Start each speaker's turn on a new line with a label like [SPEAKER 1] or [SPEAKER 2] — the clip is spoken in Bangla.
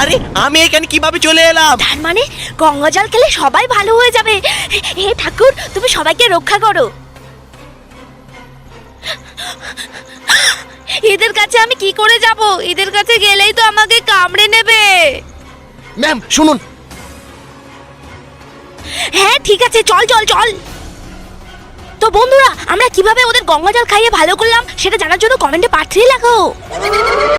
[SPEAKER 1] আরে আমি এখানে কিভাবে চলে এলাম?
[SPEAKER 2] তার মানে গঙ্গা জল খেলে সবাই ভালো হয়ে যাবে। হে ঠাকুর, তুমি সবাইকে রক্ষা করো। এদের কাছে আমি কি করে যাব? এদের কাছে গেলেই তো আমাকে কামড়ে নেবে।
[SPEAKER 1] ম্যাম শুনুন।
[SPEAKER 2] হ্যাঁ ঠিক আছে, চল চল চল। তো বন্ধুরা, আমরা কিভাবে ওদের গঙ্গা জল খাইয়ে ভালো করলাম সেটা জানার জন্য কমেন্টে পার্ট 3 লেখো।